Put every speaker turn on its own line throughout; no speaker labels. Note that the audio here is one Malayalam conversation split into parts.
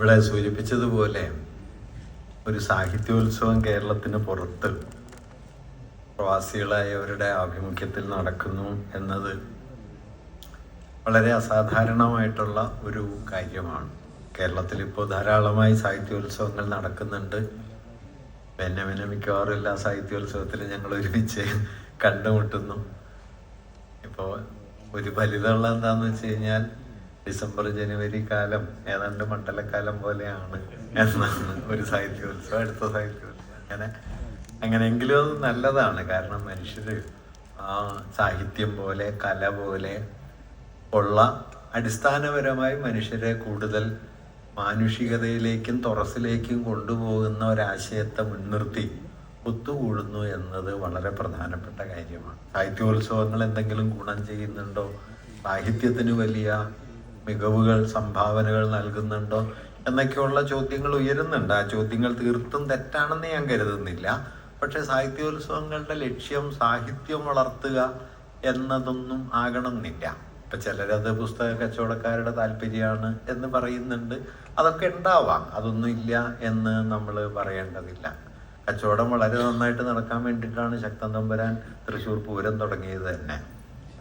ഇവിടെ സൂചിപ്പിച്ചതുപോലെ ഒരു സാഹിത്യോത്സവം കേരളത്തിന് പുറത്ത് പ്രവാസികളായവരുടെ ആഭിമുഖ്യത്തിൽ നടക്കുന്നു എന്നത് വളരെ അസാധാരണമായിട്ടുള്ള ഒരു കാര്യമാണ്. കേരളത്തിൽ ഇപ്പോൾ ധാരാളമായി സാഹിത്യോത്സവങ്ങൾ നടക്കുന്നുണ്ട്. ബെന്യാമിനെ മിക്കവാറും എല്ലാ സാഹിത്യോത്സവത്തിലും ഞങ്ങൾ ഒരുമിച്ച് കണ്ടുമുട്ടുന്നു. ഇപ്പോൾ ഒരു ഫലിതമുള്ള എന്താണെന്ന് വെച്ച് കഴിഞ്ഞാൽ ഡിസംബർ ജനുവരി കാലം ഏതാണ്ട് മണ്ഡലക്കാലം പോലെയാണ് എന്നാണ് ഒരു സാഹിത്യോത്സവം അടുത്ത സാഹിത്യോത്സവം. അങ്ങനെയെങ്കിലും അത് നല്ലതാണ്. കാരണം മനുഷ്യർ സാഹിത്യം പോലെ കല പോലെ ഉള്ള അടിസ്ഥാനപരമായി മനുഷ്യരെ കൂടുതൽ മാനുഷികതയിലേക്കും തുറസിലേക്കും കൊണ്ടുപോകുന്ന ഒരാശയത്തെ മുൻനിർത്തി ഒത്തുകൂടുന്നു എന്നത് വളരെ പ്രധാനപ്പെട്ട കാര്യമാണ്. സാഹിത്യോത്സവങ്ങൾ എന്തെങ്കിലും ഗുണം ചെയ്യുന്നുണ്ടോ? സാഹിത്യത്തിന് വലിയ മികവുകൾ സംഭാവനകൾ നൽകുന്നുണ്ടോ എന്നൊക്കെയുള്ള ചോദ്യങ്ങൾ ഉയരുന്നുണ്ട്. ആ ചോദ്യങ്ങൾ തീർത്തും തെറ്റാണെന്ന് ഞാൻ കരുതുന്നില്ല. പക്ഷെ സാഹിത്യോത്സവങ്ങളുടെ ലക്ഷ്യം സാഹിത്യം വളർത്തുക എന്നതൊന്നും ആകണമെന്നില്ല. ഇപ്പം ചിലരത് പുസ്തക കച്ചവടക്കാരുടെ താല്പര്യമാണ് എന്ന് പറയുന്നുണ്ട്. അതൊക്കെ ഉണ്ടാവാം, അതൊന്നും ഇല്ല എന്ന് നമ്മൾ പറയേണ്ടതില്ല. കച്ചവടം വളരെ നന്നായിട്ട് നടക്കാൻ വേണ്ടിയിട്ടാണ് ശക്തൻ തമ്പുരാൻ തൃശ്ശൂർ പൂരം തുടങ്ങിയത് തന്നെ.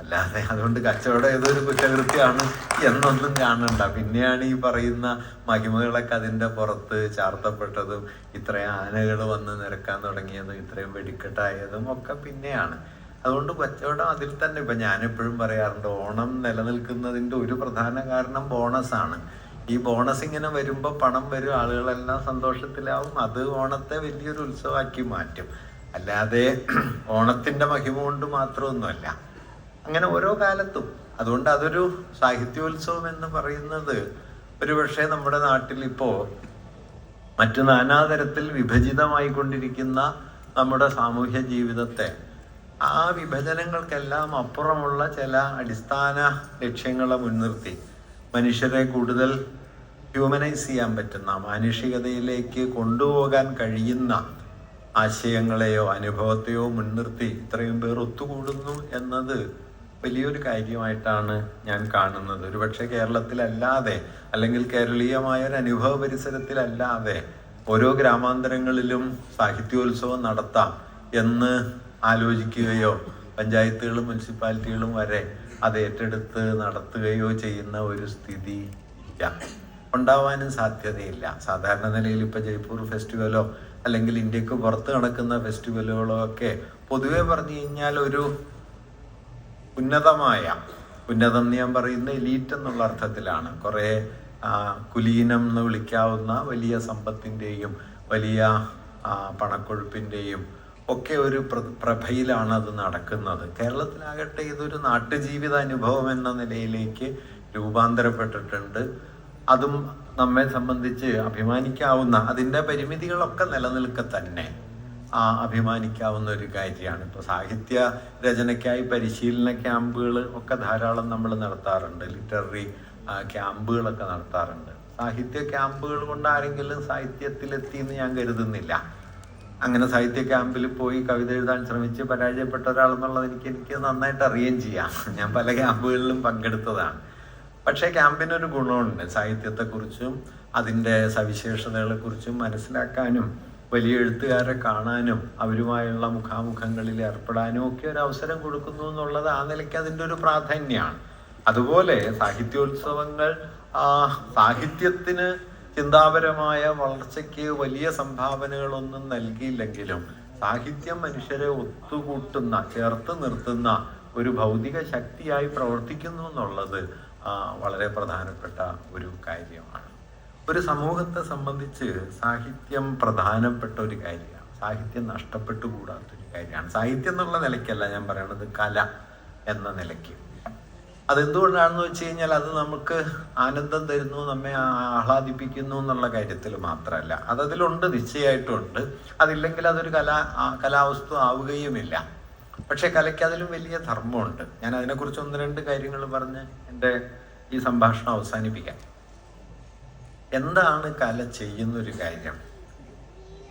അല്ലാതെ അതുകൊണ്ട് കച്ചവടം ഏതൊരു കുറ്റകൃത്യമാണ് എന്നൊന്നും കാണണ്ട. പിന്നെയാണ് ഈ പറയുന്ന മഹിമകളൊക്കെ അതിൻ്റെ പുറത്ത് ചാർത്തപ്പെട്ടതും ഇത്രയും ആനകൾ വന്ന് നിരക്കാൻ തുടങ്ങിയതും ഇത്രയും വെടിക്കെട്ടായതും ഒക്കെ പിന്നെയാണ്. അതുകൊണ്ട് കച്ചവടം അതിൽ തന്നെ. ഇപ്പം ഞാനെപ്പോഴും പറയാറുണ്ട്, ഓണം നിലനിൽക്കുന്നതിൻ്റെ ഒരു പ്രധാന കാരണം ബോണസാണ്. ഈ ബോണസ് ഇങ്ങനെ വരുമ്പോൾ പണം വരും, ആളുകളെല്ലാം സന്തോഷത്തിലാവും, അത് ഓണത്തെ വലിയൊരു ഉത്സവമാക്കി മാറ്റും. അല്ലാതെ ഓണത്തിൻ്റെ മഹിമ കൊണ്ട് മാത്രമൊന്നുമല്ല. അങ്ങനെ ഓരോ കാലത്തും. അതുകൊണ്ട് അതൊരു സാഹിത്യോത്സവം എന്ന് പറയുന്നത് ഒരുപക്ഷെ നമ്മുടെ നാട്ടിൽ ഇപ്പോൾ മറ്റു നാനാതരത്തിൽ വിഭജിതമായിക്കൊണ്ടിരിക്കുന്ന നമ്മുടെ സാമൂഹ്യ ജീവിതത്തെ ആ വിഭജനങ്ങൾക്കെല്ലാം അപ്പുറമുള്ള ചില അടിസ്ഥാന ലക്ഷ്യങ്ങളെ മുൻനിർത്തി മനുഷ്യരെ കൂടുതൽ ഹ്യൂമനൈസ് ചെയ്യാൻ പറ്റുന്ന, മാനുഷികതയിലേക്ക് കൊണ്ടുപോകാൻ കഴിയുന്ന ആശയങ്ങളെയോ അനുഭവത്തെയോ മുൻനിർത്തി ഇത്രയും പേർ ഒത്തുകൂടുന്നു എന്നത് വലിയൊരു കാര്യമായിട്ടാണ് ഞാൻ കാണുന്നത്. ഒരുപക്ഷെ കേരളത്തിലല്ലാതെ അല്ലെങ്കിൽ കേരളീയമായ ഒരു അനുഭവ പരിസരത്തിലല്ലാതെ ഓരോ ഗ്രാമാന്തരങ്ങളിലും സാഹിത്യോത്സവം നടത്താം എന്ന് ആലോചിക്കുകയോ പഞ്ചായത്തുകളും മുനിസിപ്പാലിറ്റികളും വരെ അത് ഏറ്റെടുത്ത് നടത്തുകയോ ചെയ്യുന്ന ഒരു സ്ഥിതി ഇല്ല, ഉണ്ടാവാനും സാധ്യതയില്ല. സാധാരണ നിലയിൽ ഇപ്പോൾ ജയ്പൂർ ഫെസ്റ്റിവലോ അല്ലെങ്കിൽ ഇന്ത്യക്ക് പുറത്ത് നടക്കുന്ന ഫെസ്റ്റിവലുകളോ ഒക്കെ പൊതുവെ പറഞ്ഞു കഴിഞ്ഞാൽ ഒരു ഉന്നതം എന്ന് ഞാൻ പറയുന്ന എലീറ്റ് എന്നുള്ള അർത്ഥത്തിലാണ്. കുറേ കുലീനം എന്ന് വിളിക്കാവുന്ന വലിയ സമ്പത്തിൻ്റെയും വലിയ പണക്കൊഴുപ്പിൻ്റെയും ഒക്കെ ഒരു പ്രഭയിലാണ് അത് നടക്കുന്നത്. കേരളത്തിലാകട്ടെ ഇതൊരു നാട്ടുജീവിത അനുഭവം എന്ന നിലയിലേക്ക് രൂപാന്തരപ്പെട്ടിട്ടുണ്ട്. അതും നമ്മെ സംബന്ധിച്ച് അഭിമാനിക്കാവുന്ന, അതിൻ്റെ പരിമിതികളൊക്കെ നിലനിൽക്കെ തന്നെ അഭിമാനിക്കാവുന്ന ഒരു കാര്യമാണ്. ഇപ്പോൾ സാഹിത്യ രചനയ്ക്കായി പരിശീലന ക്യാമ്പുകൾ ഒക്കെ ധാരാളം നമ്മൾ നടത്താറുണ്ട്. ലിറ്റററി ക്യാമ്പുകളൊക്കെ നടത്താറുണ്ട്. സാഹിത്യ ക്യാമ്പുകൾ കൊണ്ട് ആരെങ്കിലും സാഹിത്യത്തിലെത്തിയെന്ന് ഞാൻ കരുതുന്നില്ല. അങ്ങനെ സാഹിത്യ ക്യാമ്പിൽ പോയി കവിത എഴുതാൻ ശ്രമിച്ച് പരാജയപ്പെട്ട ഒരാളെന്നുള്ളത് എനിക്ക് നന്നായിട്ട് അറിയുകയും ചെയ്യാം. ഞാൻ പല ക്യാമ്പുകളിലും പങ്കെടുത്തതാണ്. പക്ഷേ ക്യാമ്പിനൊരു ഗുണമുണ്ട്. സാഹിത്യത്തെക്കുറിച്ചും അതിൻ്റെ സവിശേഷതകളെക്കുറിച്ചും മനസ്സിലാക്കാനും വലിയ എഴുത്തുകാരെ കാണാനും അവരുമായുള്ള മുഖാമുഖങ്ങളിൽ ഏർപ്പെടാനും ഒക്കെ ഒരു അവസരം കൊടുക്കുന്നു എന്നുള്ളത് ആ നിലയ്ക്ക് അതിൻ്റെ ഒരു പ്രാധാന്യമാണ്. അതുപോലെ സാഹിത്യോത്സവങ്ങൾ സാഹിത്യത്തിന് ചിന്താപരമായ വളർച്ചയ്ക്ക് വലിയ സംഭാവനകളൊന്നും നൽകിയില്ലെങ്കിലും സാഹിത്യം മനുഷ്യരെ ഒത്തുകൂട്ടുന്ന, ചേർത്ത് നിർത്തുന്ന ഒരു ഭൗതിക ശക്തിയായി പ്രവർത്തിക്കുന്നു എന്നുള്ളത് വളരെ പ്രധാനപ്പെട്ട ഒരു കാര്യമാണ്. ഒരു സമൂഹത്തെ സംബന്ധിച്ച് സാഹിത്യം പ്രധാനപ്പെട്ട ഒരു കാര്യമാണ്. സാഹിത്യം നഷ്ടപ്പെട്ടുകൂടാത്തൊരു കാര്യമാണ്. സാഹിത്യം എന്നുള്ള നിലയ്ക്കല്ല ഞാൻ പറയണത്, കല എന്ന നിലയ്ക്ക്. അതെന്തുകൊണ്ടാണെന്ന് വെച്ച് കഴിഞ്ഞാൽ അത് നമുക്ക് ആനന്ദം തരുന്നു, നമ്മെ ആഹ്ലാദിപ്പിക്കുന്നു എന്നുള്ള കാര്യത്തിൽ മാത്രമല്ല. അതതിലുണ്ട്, നിശ്ചയമായിട്ടും ഉണ്ട്. അതില്ലെങ്കിൽ അതൊരു കലാവസ്തു ആവുകയുമില്ല. പക്ഷെ കലയ്ക്ക് അതിലും വലിയ ധർമ്മമുണ്ട്. ഞാൻ അതിനെക്കുറിച്ച് 1-2 കാര്യങ്ങൾ പറഞ്ഞ് എൻ്റെ ഈ സംഭാഷണം അവസാനിപ്പിക്കാം. എന്താണ് കല ചെയ്യുന്നൊരു കാര്യം?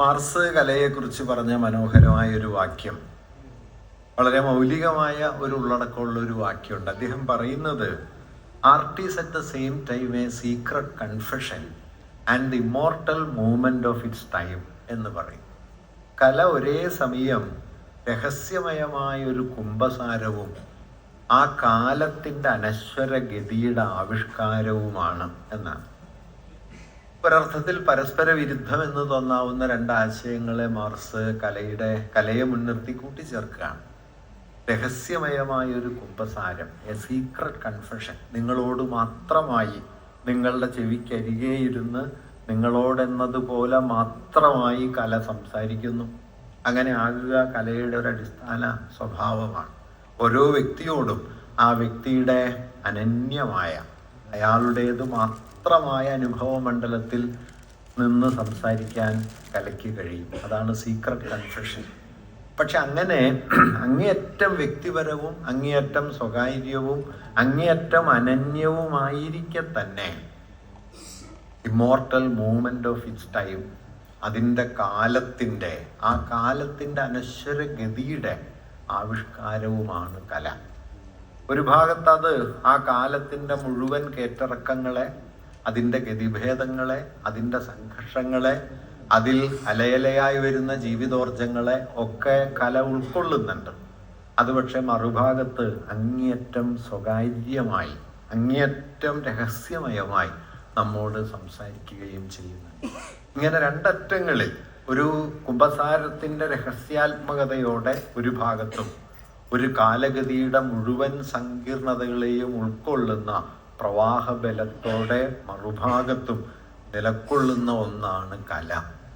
മാർസ് കലയെക്കുറിച്ച് പറഞ്ഞ മനോഹരമായ ഒരു വാക്യം, വളരെ മൗലികമായ ഒരു ഉള്ളടക്കമുള്ള ഒരു വാക്യമുണ്ട്. അദ്ദേഹം പറയുന്നത്, art is at the same time A secret confession and the immortal movement of its time എന്ന് പറയും. കല ഒരേ സമയം രഹസ്യമയമായ ഒരു കുംഭസാരവും ആ കാലത്തിൻ്റെ അനശ്വര ഗതിയുടെ ആവിഷ്കാരവുമാണ് എന്നാണ്. ഒരർത്ഥത്തിൽ പരസ്പര വിരുദ്ധം എന്ന് തോന്നാവുന്ന രണ്ടാശയങ്ങളെ മാർക്സ് കലയെ മുൻനിർത്തി കൂട്ടിച്ചേർക്കുകയാണ്. രഹസ്യമയമായ ഒരു കുംഭസാരം, എ സീക്രട്ട് കൺഫെഷൻ, നിങ്ങളോട് മാത്രമായി, നിങ്ങളുടെ ചെവിക്കരികെ ഇരുന്ന് നിങ്ങളോടെന്നതുപോലെ മാത്രമായി കല സംസാരിക്കുന്നു. അങ്ങനെ ആകുക കലയുടെ ഒരു അടിസ്ഥാന സ്വഭാവമാണ്. ഓരോ വ്യക്തിയോടും ആ വ്യക്തിയുടെ അനന്യമായ, അയാളുടേത് മാത്രമായ അനുഭവ മണ്ഡലത്തിൽ നിന്ന് സംസാരിക്കാൻ കലയ്ക്ക് കഴിയും. അതാണ് സീക്രട്ട് കൺഫെഷൻ. പക്ഷെ അങ്ങനെ അങ്ങേയറ്റം വ്യക്തിപരവും അങ്ങേയറ്റം സ്വകാര്യവും അങ്ങേയറ്റം അനന്യവുമായിരിക്കെ തന്നെ immortal movement of its time, അതിൻ്റെ കാലത്തിൻ്റെ, ആ കാലത്തിൻ്റെ അനശ്വര ഗതിയുടെ ആവിഷ്കാരവുമാണ് കല. ഒരു ഭാഗത്ത് അത് ആ കാലത്തിൻ്റെ മുഴുവൻ കേറ്റിറക്കങ്ങളെ, അതിൻ്റെ ഗതിഭേദങ്ങളെ, അതിൻ്റെ സംഘർഷങ്ങളെ, അതിൽ അലയലയായി വരുന്ന ജീവിതോർജങ്ങളെ ഒക്കെ കല ഉൾക്കൊള്ളുന്നുണ്ട്. അത് പക്ഷെ മറുഭാഗത്ത് അങ്ങേയറ്റം സ്വകാര്യമായി, അങ്ങേയറ്റം രഹസ്യമയമായി നമ്മോട് സംസാരിക്കുകയും ചെയ്യുന്നുണ്ട്. ഇങ്ങനെ രണ്ടറ്റങ്ങളിൽ ഒരു കുംഭസാരത്തിൻ്റെ രഹസ്യാത്മകതയോടെ ഒരു ഭാഗത്തും ഒരു കാലഗതിയുടെ മുഴുവൻ സങ്കീർണതകളെയും ഉൾക്കൊള്ളുന്ന പ്രവാഹബലത്തോടെ മറുഭാഗത്തും നിലക്കൊള്ളുന്ന ഒന്നാണ് കല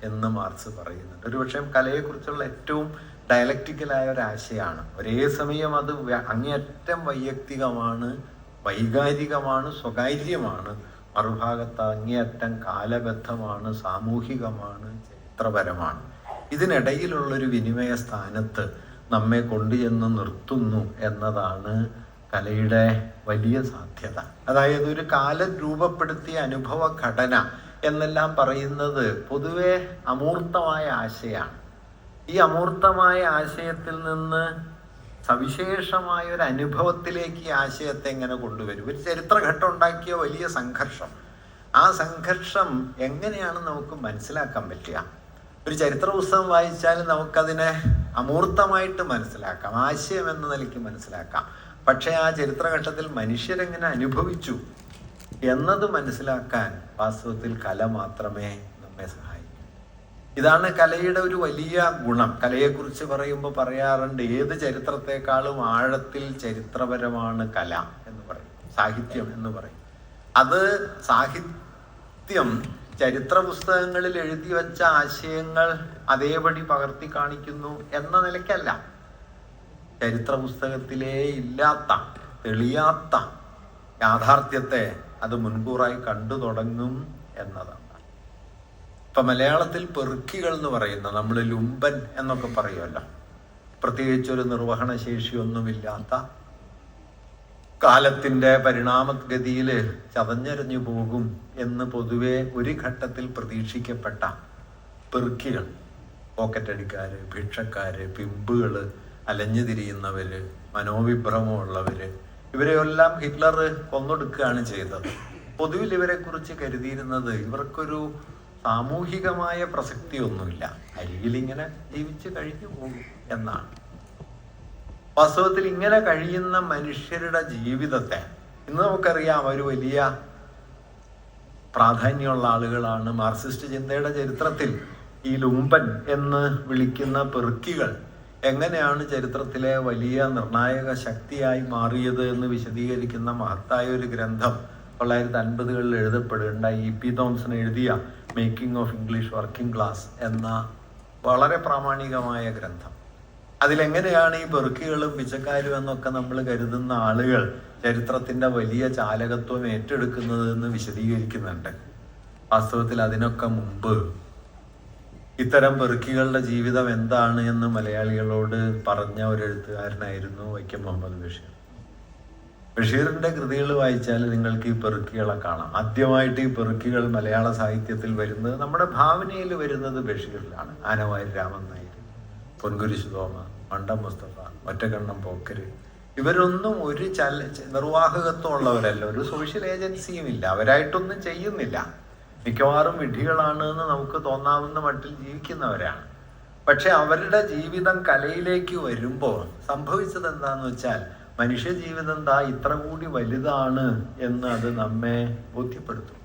എന്ന് മാർക്സ് പറയുന്നുണ്ട്. ഒരുപക്ഷെ കലയെക്കുറിച്ചുള്ള ഏറ്റവും ഡയലക്റ്റിക്കലായ ഒരാശയമാണ്. ഒരേ സമയം അത് അങ്ങേയറ്റം വൈയക്തികമാണ്, വൈകാരികമാണ്, സ്വകാര്യമാണ്. മറുഭാഗത്ത് അങ്ങേയറ്റം കാലബദ്ധമാണ്, സാമൂഹികമാണ്, ചരിത്രപരമാണ്. ഇതിനിടയിലുള്ളൊരു വിനിമയ സ്ഥാനത്ത് നമ്മെ കൊണ്ടുചെന്ന് നിർത്തുന്നു എന്നതാണ് കലയുടെ വലിയ സാധ്യത. അതായത് ഒരു കാലം രൂപപ്പെടുത്തിയ അനുഭവ ഘടന എന്നെല്ലാം പറയുന്നത് പൊതുവെ അമൂർത്തമായ ആശയമാണ്. ഈ അമൂർത്തമായ ആശയത്തിൽ നിന്ന് സവിശേഷമായ ഒരു അനുഭവത്തിലേക്ക് ഈ ആശയത്തെ എങ്ങനെ കൊണ്ടുവരും? ഒരു ചരിത്രഘട്ടം ഉണ്ടാക്കിയ വലിയ സംഘർഷം, ആ സംഘർഷം എങ്ങനെയാണ് നമുക്ക് മനസ്സിലാക്കാൻ പറ്റുക? ഒരു ചരിത്ര പുസ്തകം വായിച്ചാൽ നമുക്കതിനെ അമൂർത്തമായിട്ട് മനസ്സിലാക്കാം, ആശയം എന്ന നിലയ്ക്ക് മനസ്സിലാക്കാം. പക്ഷേ ആ ചരിത്രഘട്ടത്തിൽ മനുഷ്യരെങ്ങനെ അനുഭവിച്ചു എന്നത് മനസ്സിലാക്കാൻ വാസ്തവത്തിൽ കല മാത്രമേ നമ്മെ സഹായിക്കൂ. ഇതാണ് കലയുടെ ഒരു വലിയ ഗുണം. കലയെക്കുറിച്ച് പറയുമ്പോൾ പറയാറുണ്ട്, ഏത് ചരിത്രത്തെക്കാളും ആഴത്തിൽ ചരിത്രപരമാണ് കല എന്ന് പറയും, സാഹിത്യം എന്ന് പറയും. അത് സാഹിത്യം ചരിത്ര പുസ്തകങ്ങളിൽ എഴുതി വച്ച ആശയങ്ങൾ അതേപടി പകർത്തി കാണിക്കുന്നു എന്ന നിലയ്ക്കല്ല. ചരിത്ര പുസ്തകത്തിലേ ഇല്ലാത്ത, തെളിയാത്ത യാഥാർത്ഥ്യത്തെ അത് മുൻകൂറായി കണ്ടു തുടങ്ങും എന്നതാണ്. ഇപ്പൊ മലയാളത്തിൽ പെറുക്കികൾ എന്ന് പറയുന്ന, നമ്മൾ ലുംബൻ എന്നൊക്കെ പറയുമല്ലോ, പ്രത്യേകിച്ചൊരു നിർവഹണ ശേഷിയൊന്നുമില്ലാത്ത, കാലത്തിൻ്റെ പരിണാമഗതിയിൽ ചതഞ്ഞരഞ്ഞു പോകും എന്ന് പൊതുവെ ഒരു ഘട്ടത്തിൽ പ്രതീക്ഷിക്കപ്പെട്ട പെറുക്കികൾ, പോക്കറ്റടിക്കാര്, ഭിക്ഷക്കാര്, പിമ്പുകൾ, അലഞ്ഞു തിരിയുന്നവര്, മനോവിഭ്രമമുള്ളവര്, ഇവരെയെല്ലാം ഹിറ്റ്ലർ കൊന്നൊടുക്കുകയാണ് ചെയ്തത്. പൊതുവിൽ ഇവരെക്കുറിച്ച് കരുതിയിരുന്നത് ഇവർക്കൊരു സാമൂഹികമായ പ്രസക്തിയൊന്നുമില്ല, അരികിലിങ്ങനെ ജീവിച്ച് കഴിഞ്ഞു പോകും എന്നാണ്. വാസ്തവത്തിൽ ഇങ്ങനെ കഴിയുന്ന മനുഷ്യരുടെ ജീവിതത്തെ ഇന്ന് നമുക്കറിയാം, ഒരു വലിയ പ്രാധാന്യമുള്ള ആളുകളാണ്. മാർക്സിസ്റ്റ് ചിന്തയുടെ ചരിത്രത്തിൽ ഈ ലുംബൻ എന്ന് വിളിക്കുന്ന പെറുക്കികൾ എങ്ങനെയാണ് ചരിത്രത്തിലെ വലിയ നിർണായക ശക്തിയായി മാറിയത് എന്ന് വിശദീകരിക്കുന്ന മഹത്തായ ഒരു ഗ്രന്ഥം 1950-കളിൽ എഴുതപ്പെടുകയുണ്ടായി. E.P. തോംസൺ എഴുതിയ making of English working class എന്ന വളരെ പ്രാമാണികമായ ഗ്രന്ഥം. അതിലെങ്ങനെയാണ് ഈ പെറുക്കികളും പിച്ചക്കാരും എന്നൊക്കെ നമ്മൾ കരുതുന്ന ആളുകൾ ചരിത്രത്തിൻ്റെ വലിയ ചാലകത്വം ഏറ്റെടുക്കുന്നത് എന്ന് വിശദീകരിക്കുന്നുണ്ട്. വാസ്തവത്തിൽ അതിനൊക്കെ മുമ്പ് ഇത്തരം പെറുക്കികളുടെ ജീവിതം എന്താണ് എന്ന് മലയാളികളോട് പറഞ്ഞ ഒരു എഴുത്തുകാരനായിരുന്നു വൈക്കം മുഹമ്മദ് ബഷീർ. ബഷീറിൻ്റെ കൃതികൾ വായിച്ചാൽ നിങ്ങൾക്ക് ഈ പെറുക്കികളെ കാണാം. ആദ്യമായിട്ട് ഈ പെറുക്കികൾ മലയാള സാഹിത്യത്തിൽ വരുന്നത്, നമ്മുടെ ഭാവനയിൽ വരുന്നത് ബഷീറിലാണ്. ആനവാരി രാമൻ നായർ, പൊൻകുരിശ് തോമ, മണ്ടം മുസ്തഫ, ഒറ്റക്കണ്ണം പോക്കര്, ഇവരൊന്നും ഒരു നിർവാഹകത്വം ഉള്ളവരല്ല, ഒരു സോഷ്യൽ ഏജൻസിയും ഇല്ല, അവരായിട്ടൊന്നും ചെയ്യുന്നില്ല. മിക്കവാറും വിഡ്ഢികളാണ് എന്ന് നമുക്ക് തോന്നാവുന്ന മട്ടിൽ ജീവിക്കുന്നവരാണ്. പക്ഷെ അവരുടെ ജീവിതം കലയിലേക്ക് വരുമ്പോൾ സംഭവിച്ചത് എന്താന്ന് വെച്ചാൽ മനുഷ്യ ജീവിതം ഇത്ര കൂടി വലുതാണ് എന്ന് അത് നമ്മെ ബോധ്യപ്പെടുത്തും.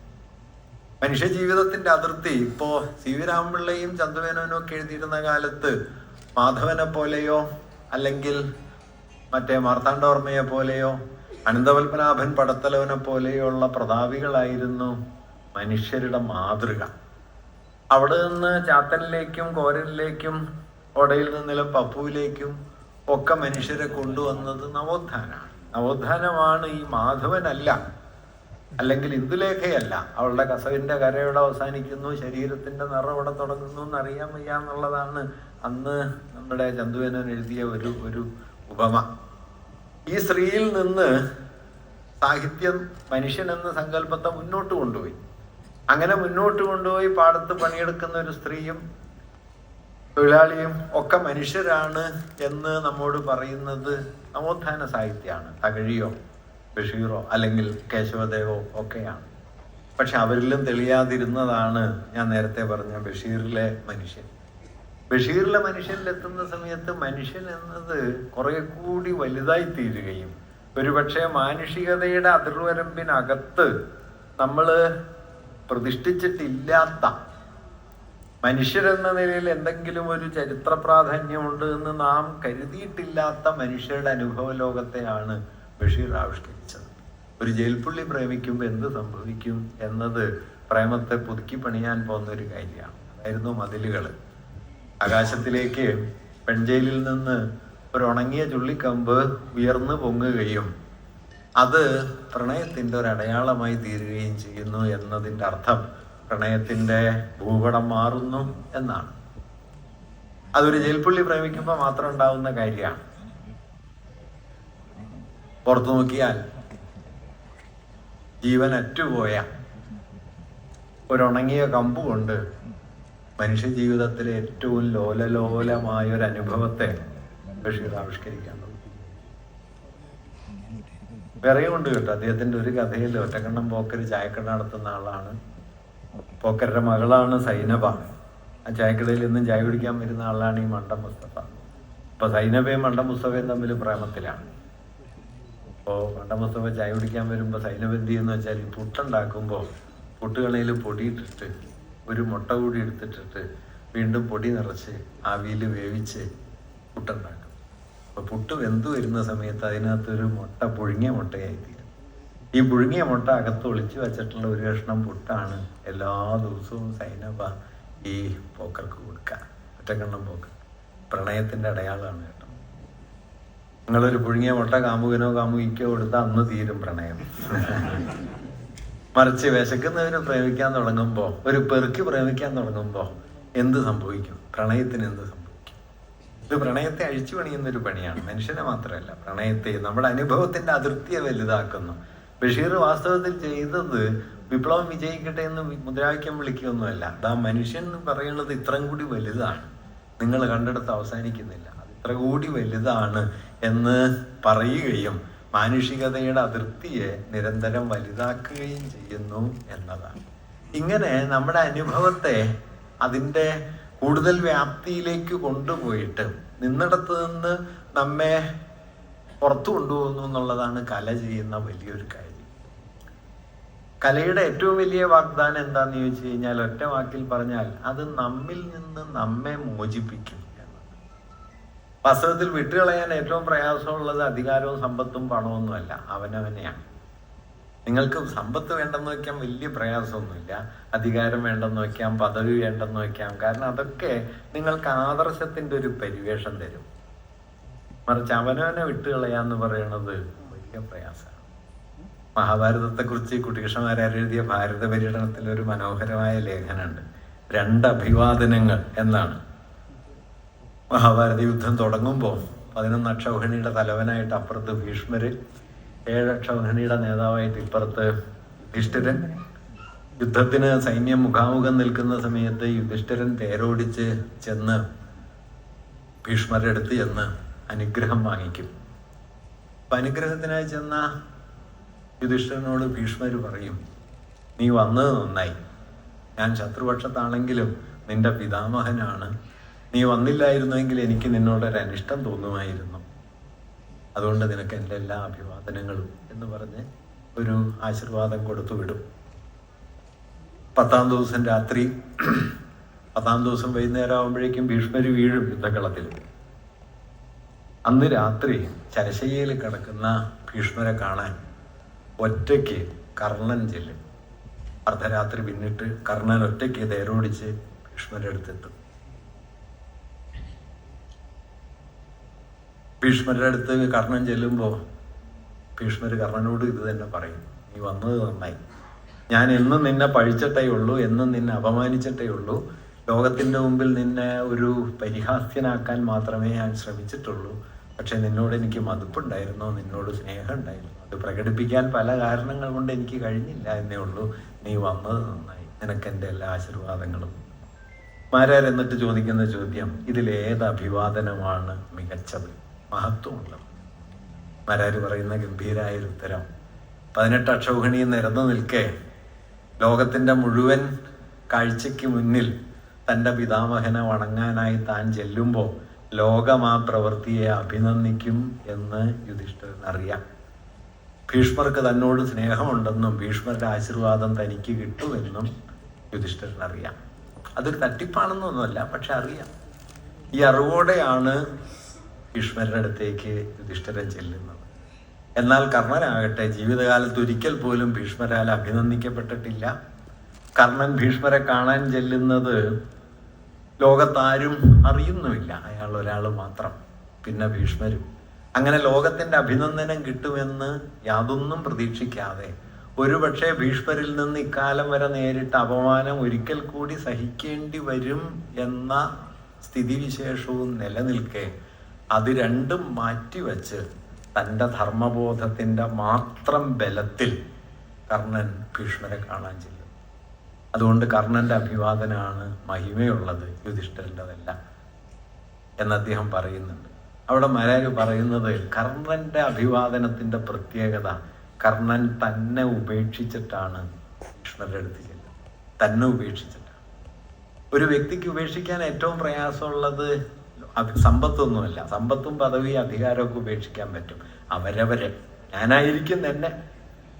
മനുഷ്യ ജീവിതത്തിന്റെ അതിർത്തി ഇപ്പോ സി വി രാമപിള്ളയും ചന്തുമേനോനും ഒക്കെ എഴുതിയിരുന്ന കാലത്ത് മാധവനെ പോലെയോ അല്ലെങ്കിൽ മറ്റേ മാർത്താണ്ഡവർമ്മയെ പോലെയോ അനന്തപത്മനാഭൻ പടത്തലവനെ പോലെയോ ഉള്ള പ്രതാപികളായിരുന്നു മനുഷ്യരുടെ മാതൃക. അവിടെ നിന്ന് ചാത്തനിലേക്കും കോരനിലേക്കും ഓടയിൽ നിന്നിലും പപ്പുവിലേക്കും ഒക്കെ മനുഷ്യരെ കൊണ്ടുവന്നത് നവോത്ഥാനമാണ്. നവോത്ഥാനമാണ്. ഈ മാധവനല്ല, അല്ലെങ്കിൽ ഇന്ദുലേഖയല്ല. അവളുടെ കസവിന്റെ കരയോടെ അവസാനിക്കുന്നു, ശരീരത്തിന്റെ നിറം ഇവിടെ തുടങ്ങുന്നു എന്നറിയാൻ വയ്യ എന്നുള്ളതാണ് അന്ന് നമ്മുടെ ചന്തുമേനോൻ എഴുതിയ ഒരു ഉപമ. ഈ സ്ത്രീയിൽ നിന്ന് സാഹിത്യം മനുഷ്യൻ എന്ന സങ്കല്പത്തെ മുന്നോട്ട് കൊണ്ടുപോയി. അങ്ങനെ മുന്നോട്ട് കൊണ്ടുപോയി പാടത്ത് പണിയെടുക്കുന്ന ഒരു സ്ത്രീയും തൊഴിലാളിയും ഒക്കെ മനുഷ്യരാണ് എന്ന് നമ്മോട് പറയുന്നത് നവോത്ഥാന സാഹിത്യമാണ്. തകഴിയോ ബഷീറോ അല്ലെങ്കിൽ കേശവദേവോ ഒക്കെയാണ്. പക്ഷെ അവരിലും തെളിയാതിരുന്നതാണ് ഞാൻ നേരത്തെ പറഞ്ഞ ബഷീറിലെ മനുഷ്യൻ. ബഷീറിലെ മനുഷ്യനിലെത്തുന്ന സമയത്ത് മനുഷ്യൻ എന്നത് കുറെ കൂടി വലുതായി തീരുകയും ഒരുപക്ഷെ മാനുഷികതയുടെ അതിർവരമ്പിനകത്ത് നമ്മൾ പ്രതിഷ്ഠിച്ചിട്ടില്ലാത്ത, മനുഷ്യരെന്ന നിലയിൽ എന്തെങ്കിലും ഒരു ചരിത്ര പ്രാധാന്യമുണ്ട് എന്ന് നാം കരുതിയിട്ടില്ലാത്ത മനുഷ്യരുടെ അനുഭവ ലോകത്തെയാണ് ബഷീർ ആവിഷ്കരിച്ചത്. ഒരു ജയിൽപ്പുള്ളി പ്രേമിക്കുമ്പോൾ എന്ത് സംഭവിക്കും എന്നത് പ്രേമത്തെ പുതുക്കി പണിയാൻ പോകുന്ന ഒരു കാര്യമാണ്. അതായിരുന്നു മതിലുകൾ. ആകാശത്തിലേക്ക് പെൺജയിലിൽ നിന്ന് ഒരു ഉണങ്ങിയ ചുള്ളിക്കമ്പ് ഉയർന്നു പൊങ്ങുകയും അത് പ്രണയത്തിൻ്റെ ഒരു അടയാളമായി തീരുകയും ചെയ്യുന്നു എന്നതിൻ്റെ അർത്ഥം പ്രണയത്തിൻ്റെ ഭൂപടം മാറുന്നു എന്നാണ്. അതൊരു ജയിൽപ്പുള്ളി പ്രേമിക്കുമ്പോൾ മാത്രം ഉണ്ടാവുന്ന കാര്യമാണ്. പുറത്തു നോക്കിയാൽ ജീവൻ അറ്റുപോയ ഒരുണങ്ങിയ കമ്പ് കൊണ്ട് മനുഷ്യ ജീവിതത്തിലെ ഏറ്റവും ലോലലോലമായ ഒരു അനുഭവത്തെ ബഷീർ ആവിഷ്കരിക്കാൻ തുടങ്ങി. വേറെയുമുണ്ട് കേട്ടോ. അദ്ദേഹത്തിൻ്റെ ഒരു കഥയിൽ ഒറ്റക്കണ്ണം പോക്കർ ചായക്കട നടത്തുന്ന ആളാണ്. പോക്കരുടെ മകളാണ് സൈനബ. ആ ചായക്കടയിൽ നിന്നും ചായ കുടിക്കാൻ വരുന്ന ആളാണ് ഈ മണ്ടം മുസ്തഫ. അപ്പോൾ സൈനബയും മണ്ടം മുസ്തഫയും തമ്മിൽ പ്രേമത്തിലാണ്. അപ്പോൾ മണ്ടം മുസ്തഫ ചായ കുടിക്കാൻ വരുമ്പോൾ സൈനബ എന്ത് ചെയ്യുന്ന വെച്ചാൽ ഈ പുട്ടുണ്ടാക്കുമ്പോൾ പുട്ടുകണയിൽ പൊടിയിട്ടിട്ട് ഒരു മുട്ട കൂടി എടുത്തിട്ടിട്ട് വീണ്ടും പൊടി നിറച്ച് ആവിയിൽ വേവിച്ച് പുട്ടുണ്ടാക്കും. അപ്പോൾ പുട്ട് വെന്തു വരുന്ന സമയത്ത് അതിനകത്തൊരു മുട്ട പുഴുങ്ങിയ മുട്ടയായി തീരും. ഈ പുഴുങ്ങിയ മുട്ട അകത്ത് ഒളിച്ചു വെച്ചിട്ടുള്ള ഒരു കഷ്ണം പുട്ടാണ് എല്ലാ ദിവസവും സൈനബ ഈ പോക്കർക്ക് കൊടുക്കുക. ഒറ്റക്കണ്ണം പോക്കർ പ്രണയത്തിൻ്റെ അടയാളമാണ് കേട്ടോ. നിങ്ങളൊരു പുഴുങ്ങിയ മുട്ട കാമുകനോ കാമുകിക്കോ കൊടുത്താൽ അന്ന് തീരും പ്രണയം. മറിച്ച് വിശക്കുന്നവന് പ്രേമിക്കാൻ തുടങ്ങുമ്പോൾ, ഒരു പെറുക്കി പ്രേമിക്കാൻ തുടങ്ങുമ്പോൾ എന്ത് സംഭവിക്കും? പ്രണയത്തിന് എന്ത് സംഭവിക്കും? ഇത് പ്രണയത്തെ അഴിച്ചു പണിയുന്നൊരു പണിയാണ്. മനുഷ്യനെ മാത്രമല്ല, പ്രണയത്തെ, നമ്മുടെ അനുഭവത്തിന്റെ അതിർത്തിയെ വലുതാക്കുന്നു. ബഷീർ വാസ്തവത്തിൽ ചെയ്തത് വിപ്ലവം വിജയിക്കട്ടെ എന്ന് മുദ്രാവാക്യം വിളിക്കുകയൊന്നുമല്ല. അതാ മനുഷ്യൻ എന്ന് പറയുന്നത് ഇത്രയും കൂടി വലുതാണ്, നിങ്ങൾ കണ്ടെടുത്ത് അവസാനിക്കുന്നില്ല, അത് ഇത്ര കൂടി വലുതാണ് എന്ന് പറയുകയും മാനുഷികതയുടെ അതിർത്തിയെ നിരന്തരം വലുതാക്കുകയും ചെയ്യുന്നു എന്നതാണ്. ഇങ്ങനെ നമ്മുടെ അനുഭവത്തെ അതിൻ്റെ കൂടുതൽ വ്യാപ്തിയിലേക്ക് കൊണ്ടുപോയിട്ട് നിന്നിടത്ത് നിന്ന് നമ്മെ പുറത്തു കൊണ്ടുപോകുന്നു എന്നുള്ളതാണ് കല ചെയ്യുന്ന വലിയൊരു കാര്യം. കലയുടെ ഏറ്റവും വലിയ വാഗ്ദാനം എന്താണെന്ന് ചോദിച്ചു കഴിഞ്ഞാൽ, ഒറ്റ വാക്കിൽ പറഞ്ഞാൽ അത് നമ്മിൽ നിന്ന് നമ്മെ മോചിപ്പിക്കും. വാസ്തവത്തിൽ വിട്ടുകളയാൻ ഏറ്റവും പ്രയാസമുള്ളത് അധികാരവും സമ്പത്തും പണമൊന്നുമല്ല, അവനവനെയാണ്. നിങ്ങൾക്ക് സമ്പത്ത് വേണ്ടെന്ന് വയ്ക്കാൻ വലിയ പ്രയാസമൊന്നുമില്ല, അധികാരം വേണ്ടെന്ന് വയ്ക്കാം, പദവി വേണ്ടെന്ന് വയ്ക്കാം. കാരണം അതൊക്കെ നിങ്ങൾക്ക് ആദർശത്തിൻ്റെ ഒരു പരിവേഷം തരും. മറിച്ച് അവനവനെ വിട്ടുകളയാന്ന് പറയുന്നത് വലിയ പ്രയാസമാണ്. മഹാഭാരതത്തെക്കുറിച്ച് കുട്ടികൃഷ്ണമാരെഴുതിയ ഭാരത പര്യടനത്തിൽ ഒരു മനോഹരമായ ലേഖനമുണ്ട്. 2 അഭിവാദനങ്ങൾ എന്നാണ്. മഹാഭാരത യുദ്ധം തുടങ്ങുമ്പോൾ 11 അക്ഷൗഹിണിയുടെ തലവനായിട്ട് അപ്പുറത്ത് ഭീഷ്മര്, 7 അക്ഷൗഹിണിയുടെ നേതാവായിട്ട് ഇപ്പുറത്ത് യുധിഷ്ഠിരൻ. യുദ്ധത്തിന് സൈന്യം മുഖാമുഖം നിൽക്കുന്ന സമയത്ത് യുധിഷ്ഠിരൻ തേരോടിച്ച് ചെന്ന് ഭീഷ്മരുടെ അടുത്ത് ചെന്ന് അനുഗ്രഹം വാങ്ങിക്കും. അപ്പം അനുഗ്രഹത്തിനായി ചെന്ന യുധിഷ്ഠിരനോട് ഭീഷ്മര് പറയും, നീ വന്നത് നന്നായി, ഞാൻ ശത്രുപക്ഷത്താണെങ്കിലും നിന്റെ പിതാമഹനാണ്. നീ വന്നില്ലായിരുന്നെങ്കിൽ എനിക്ക് നിന്നോടൊരു അനിഷ്ടം തോന്നുമായിരുന്നു. അതുകൊണ്ട് നിനക്ക് എൻ്റെ എല്ലാ അഭിവാദനങ്ങളും എന്ന് പറഞ്ഞ് ഒരു ആശീർവാദം കൊടുത്തു വിടും. 10-ാം ദിവസം രാത്രി 10-ാം ദിവസം വൈകുന്നേരം ആകുമ്പോഴേക്കും ഭീഷ്മര് വീഴും യുദ്ധകളത്തിൽ. അന്ന് രാത്രി ശരശയ്യയിൽ കിടക്കുന്ന ഭീഷ്മരെ കാണാൻ ഒറ്റയ്ക്ക് കർണൻ ചെല്ലും. അർദ്ധരാത്രി പിന്നിട്ട് കർണൻ ഒറ്റയ്ക്ക് തേരോടിച്ച് ഭീഷ്മരുടെ അടുത്തെത്തും. ഭീഷ്മരുടെ അടുത്ത് കർണൻ ചെല്ലുമ്പോൾ ഭീഷ്മർ കർണനോട് ഇത് തന്നെ പറയും, നീ വന്നത് നന്നായി. ഞാൻ എന്നും നിന്നെ പഴിച്ചിട്ടേ ഉള്ളൂ, എന്നും നിന്നെ അപമാനിച്ചിട്ടേ ഉള്ളൂ. ലോകത്തിൻ്റെ മുമ്പിൽ നിന്നെ ഒരു പരിഹാസ്യനാക്കാൻ മാത്രമേ ഞാൻ ശ്രമിച്ചിട്ടുള്ളൂ. പക്ഷെ നിന്നോട് എനിക്ക് മതിപ്പുണ്ടായിരുന്നു, നിന്നോട് സ്നേഹം ഉണ്ടായിരുന്നു. അത് പ്രകടിപ്പിക്കാൻ പല കാരണങ്ങൾ കൊണ്ട് എനിക്ക് കഴിഞ്ഞില്ല എന്നേ ഉള്ളൂ. നീ വന്നത് നന്നായി, നിനക്ക് എൻ്റെ എല്ലാ ആശീർവാദങ്ങളും. മാരാർ എന്നിട്ട് ചോദിക്കുന്ന ചോദ്യം, ഇതിലേത് അഭിവാദനമാണ് മികച്ചത്, മഹത്വമുള്ളത്? മാരാര് പറയുന്ന ഗംഭീരായൊരു ഉത്തരം, 18 അക്ഷൗഹിണി നിരന്നു നിൽക്കെ ലോകത്തിൻ്റെ മുഴുവൻ കാഴ്ചയ്ക്ക് മുന്നിൽ തൻ്റെ പിതാമഹനെ വണങ്ങാനായി താൻ ചെല്ലുമ്പോൾ ലോകം ആ പ്രവൃത്തിയെ അഭിനന്ദിക്കും എന്ന് യുധിഷ്ഠിരൻ അറിയാം. ഭീഷ്മർക്ക് തന്നോട് സ്നേഹമുണ്ടെന്നും ഭീഷ്മരുടെ ആശീർവാദം തനിക്ക് കിട്ടുമെന്നും യുധിഷ്ഠിരൻ അറിയാം. അതൊരു തട്ടിപ്പാണെന്നൊന്നുമല്ല, പക്ഷെ അറിയാം. ഈ അറിവോടെയാണ് ഭീഷ്മരുടെ അടുത്തേക്ക് യുധിഷ്ഠിരൻ ചെല്ലുന്നത്. എന്നാൽ കർണനാകട്ടെ ജീവിതകാലത്ത് ഒരിക്കൽ പോലും ഭീഷ്മരാൽ അഭിനന്ദിക്കപ്പെട്ടിട്ടില്ല. കർണൻ ഭീഷ്മരെ കാണാൻ ചെല്ലുന്നത് ലോകത്താരും അറിയുന്നുമില്ല, അയാൾ ഒരാൾ മാത്രം, പിന്നെ ഭീഷ്മരും. അങ്ങനെ ലോകത്തിൻ്റെ അഭിനന്ദനം കിട്ടുമെന്ന് യാതൊന്നും പ്രതീക്ഷിക്കാതെ ഒരുപക്ഷെ ഭീഷ്മരിൽ നിന്ന് ഇക്കാലം വരെ നേരിട്ട അപമാനം ഒരിക്കൽ കൂടി സഹിക്കേണ്ടി വരും എന്ന സ്ഥിതിവിശേഷവും നിലനിൽക്കെ അത് രണ്ടും മാറ്റിവെച്ച് തൻ്റെ ധർമ്മബോധത്തിൻ്റെ മാത്രം ബലത്തിൽ കർണൻ ഭീഷ്മരെ കാണാൻ ചെല്ലും. അതുകൊണ്ട് കർണൻ്റെ അഭിവാദനമാണ് മഹിമയുള്ളത്, യുധിഷ്ഠിരൻ്റെതല്ല എന്ന് അദ്ദേഹം പറയുന്നുണ്ട്. അവിടെ മാരാര് പറയുന്നത് കർണൻ്റെ അഭിവാദനത്തിൻ്റെ പ്രത്യേകത, കർണൻ തന്നെ ഉപേക്ഷിച്ചിട്ടാണ് ഭീഷ്മരുടെ അടുത്ത് ചെല്ലുന്നത്. തന്നെ ഉപേക്ഷിച്ചിട്ടാണ്. ഒരു വ്യക്തിക്ക് ഉപേക്ഷിക്കാൻ ഏറ്റവും പ്രയാസമുള്ളത് സമ്പത്തൊന്നുമല്ല. സമ്പത്തും പദവി അധികാരമൊക്കെ ഉപേക്ഷിക്കാൻ പറ്റും. അവരവരെ ഞാനായിരിക്കും തന്നെ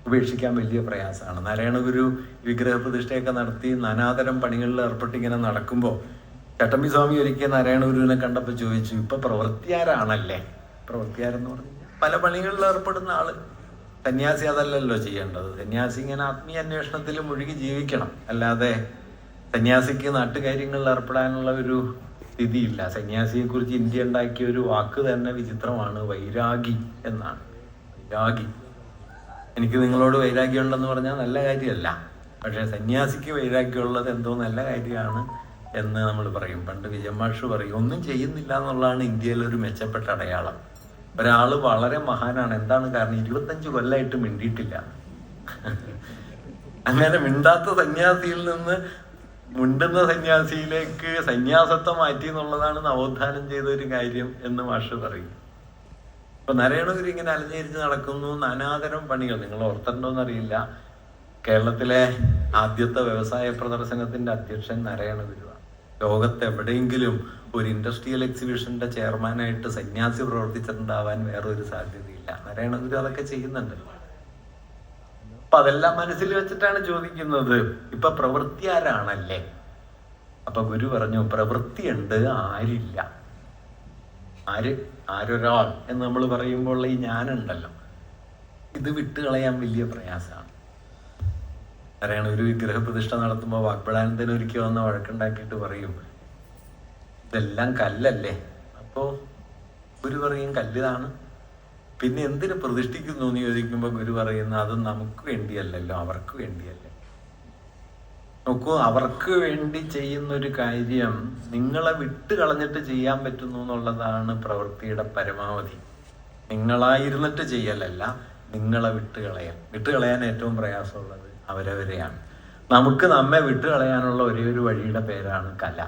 ഉപേക്ഷിക്കാൻ വലിയ പ്രയാസമാണ്. നാരായണഗുരു വിഗ്രഹപ്രതിഷ്ഠയൊക്കെ നടത്തി നാനാതരം പണികളിൽ ഏർപ്പെട്ടിങ്ങനെ നടക്കുമ്പോൾ ചട്ടമ്പി സ്വാമി ഒരിക്കൽ നാരായണഗുരുവിനെ കണ്ടപ്പോൾ ചോദിച്ചു, ഇപ്പൊ പ്രവൃത്തിയാരാണല്ലേ? പ്രവൃത്തിയാരെന്ന് പറഞ്ഞു പല പണികളിൽ ഏർപ്പെടുന്ന ആള്. സന്യാസി അതല്ലല്ലോ ചെയ്യേണ്ടത്. സന്യാസി ഇങ്ങനെ ആത്മീയ അന്വേഷണത്തിൽ മുഴുകി ജീവിക്കണം, അല്ലാതെ സന്യാസിക്ക് നാട്ടുകാര്യങ്ങളിൽ ഏർപ്പെടാനുള്ള ഒരു സ്ഥിതിയില്ല. സന്യാസിയെക്കുറിച്ച് ഇന്ത്യ ഉണ്ടാക്കിയ ഒരു വാക്ക് തന്നെ വിചിത്രമാണ്, വൈരാഗി എന്നാണ്. വൈരാഗി. എനിക്ക് നിങ്ങളോട് വൈരാഗ്യം ഉണ്ടെന്ന് പറഞ്ഞാൽ നല്ല കാര്യമല്ല, പക്ഷേ സന്യാസിക്ക് വൈരാഗ്യമുള്ളത് എന്തോ നല്ല കാര്യമാണ് എന്ന് നമ്മൾ പറയും. പണ്ട് വിജയമാഷ് പറയും, ഒന്നും ചെയ്യുന്നില്ല എന്നുള്ളതാണ് ഇന്ത്യയിലെ ഒരു മെച്ചപ്പെട്ട അടയാളം. ഒരാൾ വളരെ മഹാനാണ്. എന്താണ് കാരണം? 25 കൊല്ലമായിട്ട് മിണ്ടിയിട്ടില്ല. അങ്ങനെ മിണ്ടാത്ത സന്യാസിയിൽ നിന്ന് മുണ്ടുന്ന സന്യാസിയിലേക്ക് സന്യാസത്വം മാറ്റി എന്നുള്ളതാണ് നവോത്ഥാനം ചെയ്ത ഒരു കാര്യം എന്ന് മാഷ് പറയും. ഇപ്പൊ നാരായണഗുരു ഇങ്ങനെ അലഞ്ഞിരിച്ച് നടക്കുന്നു, നാനാതരം പണികൾ. നിങ്ങൾ ഓർത്തിട്ടുണ്ടോന്നറിയില്ല, കേരളത്തിലെ ആദ്യത്തെ വ്യവസായ പ്രദർശനത്തിന്റെ അധ്യക്ഷൻ നാരായണഗുരുവാണ്. ലോകത്തെവിടെയെങ്കിലും ഒരു ഇൻഡസ്ട്രിയൽ എക്സിബിഷന്റെ ചെയർമാനായിട്ട് സന്യാസി പ്രവർത്തിച്ചിട്ടുണ്ടാവാൻ വേറൊരു സാധ്യതയില്ല. നാരായണഗുരു അതൊക്കെ ചെയ്യുന്നുണ്ട്. അപ്പൊ അതെല്ലാം മനസ്സിൽ വെച്ചിട്ടാണ് ചോദിക്കുന്നത്, ഇപ്പൊ പ്രവൃത്തി ആരാണല്ലേ? അപ്പൊ ഗുരു പറഞ്ഞു, പ്രവൃത്തിയുണ്ട്, ആരില്ല. ആരൊരാൾ എന്ന് നമ്മൾ പറയുമ്പോൾ ഈ ഞാനുണ്ടല്ലോ, ഇത് വിട്ടുകളയാൻ വലിയ പ്രയാസമാണ്. അറിയണം, ഒരു വിഗ്രഹപ്രതിഷ്ഠ നടത്തുമ്പോൾ വാഗ്ബടാനന്ദൻ ഒരിക്കൽ വന്ന വഴക്കുണ്ടാക്കിയിട്ട് പറയും, ഇതെല്ലാം കല്ലല്ലേ? അപ്പോൾ ഗുരു പറയും, കല്ലിതാണ്. പിന്നെ എന്തിനു പ്രതിഷ്ഠിക്കുന്നു എന്ന് ചോദിക്കുമ്പോൾ ഗുരു പറയുന്ന, അത് നമുക്ക് വേണ്ടിയല്ലല്ലോ, അവർക്ക് വേണ്ടിയല്ലേ. നോക്കൂ, അവർക്ക് വേണ്ടി ചെയ്യുന്നൊരു കാര്യം നിങ്ങളെ വിട്ട് കളഞ്ഞിട്ട് ചെയ്യാൻ പറ്റുന്നു എന്നുള്ളതാണ് പ്രവൃത്തിയുടെ പരമാവധി. നിങ്ങളായിരുന്നിട്ട് ചെയ്യലല്ല, നിങ്ങളെ വിട്ടുകളയാൻ ഏറ്റവും പ്രയാസമുള്ളത് അവരവരെയാണ്. നമുക്ക് നമ്മെ വിട്ടുകളയാനുള്ള ഒരേ ഒരു വഴിയുടെ പേരാണ് കല.